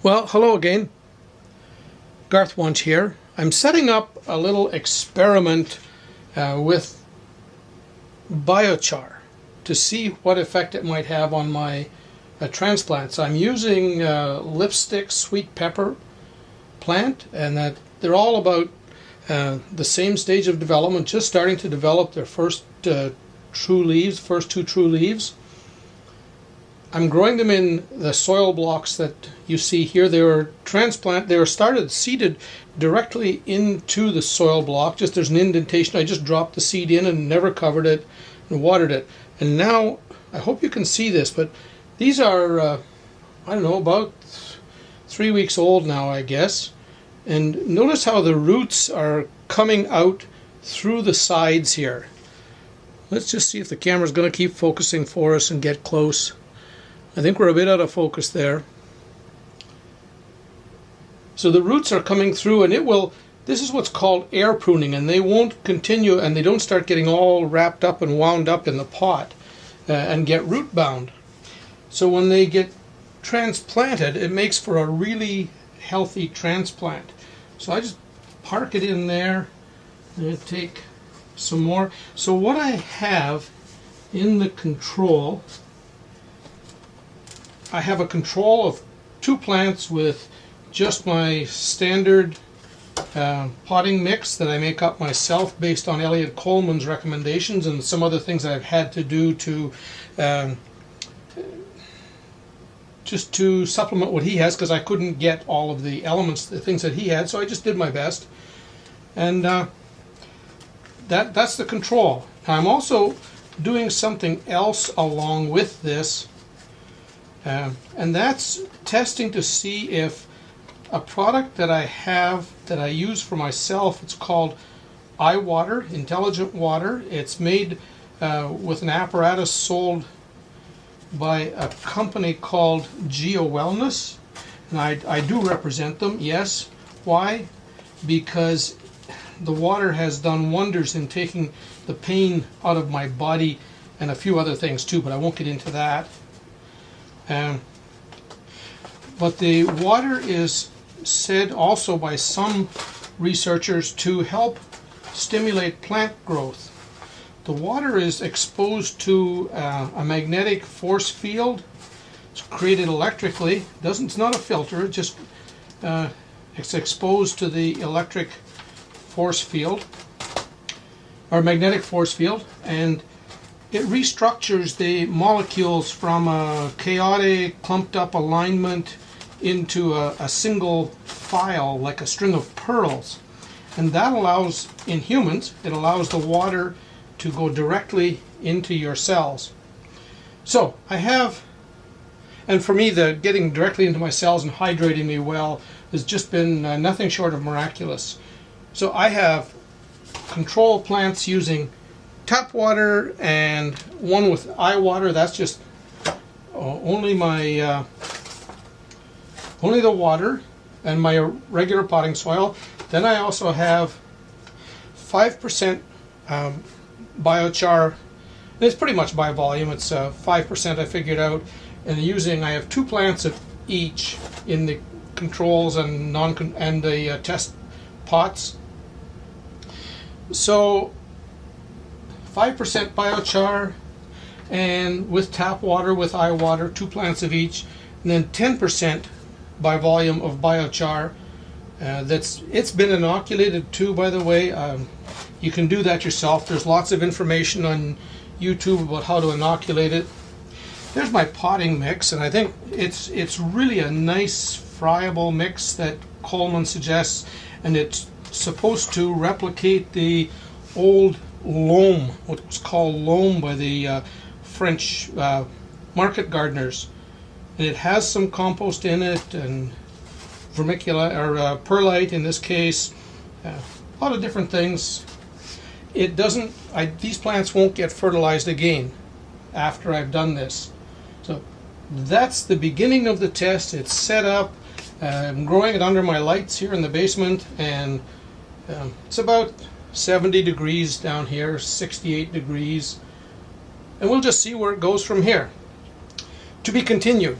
Well, hello again. Garth Wunsch here. I'm setting up a little experiment with BioChar to see what effect it might have on my transplants. I'm using lipstick sweet pepper plant, and that they're all about the same stage of development, just starting to develop their first two true leaves. I'm growing them in the soil blocks that you see here. They were seeded directly into the soil block. Just there's an indentation. I just dropped the seed in and never covered it and watered it. And now, I hope you can see this, but these are, I don't know, about 3 weeks old now, I guess. And notice how the roots are coming out through the sides here. Let's just see if the camera's going to keep focusing for us and get close. I think we're a bit out of focus there. So the roots are coming through, and this is what's called air pruning, and they won't continue, and they don't start getting all wrapped up and wound up in the pot and get root bound. So when they get transplanted, it makes for a really healthy transplant. So I just park it in there and take some more. So what I have in the control, I have a control of 2 plants with just my standard potting mix that I make up myself based on Elliot Coleman's recommendations and some other things that I've had to do to just to supplement what he has, because I couldn't get all of the elements, the things that he had, so I just did my best. And that's the control. Now, I'm also doing something else along with this. And that's testing to see if a product that I have, that I use for myself, it's called iWater, Intelligent Water. It's made with an apparatus sold by a company called Geo Wellness. And I do represent them, yes. Why? Because the water has done wonders in taking the pain out of my body and a few other things too, but I won't get into that. But the water is said also by some researchers to help stimulate plant growth. The water is exposed to a magnetic force field. It's created electrically. It's not a filter. It's exposed to the electric force field or magnetic force field, and it restructures the molecules from a chaotic, clumped up alignment into a single file, like a string of pearls. And that allows, in humans, it allows the water to go directly into your cells. So I have, and for me, the getting directly into my cells and hydrating me well has just been nothing short of miraculous. So I have control plants using tap water and one with iWater. That's just only the water and my regular potting soil. Then I also have 5% biochar. It's pretty much by volume. It's 5% I figured out, and I have 2 plants of each in the controls and the test pots. So 5% biochar, and with tap water, with iWater, 2 plants of each, and then 10% by volume of biochar. It's been inoculated too, by the way. You can do that yourself. There's lots of information on YouTube about how to inoculate it. There's my potting mix, and I think it's really a nice friable mix that Coleman suggests, and it's supposed to replicate the old loam, what was called loam by the French market gardeners. And it has some compost in it, and vermiculite, or perlite in this case, a lot of different things. These plants won't get fertilized again after I've done this. So that's the beginning of the test. It's set up. I'm growing it under my lights here in the basement, and it's about 70 degrees down here, 68 degrees, and we'll just see where it goes from here. To be continued.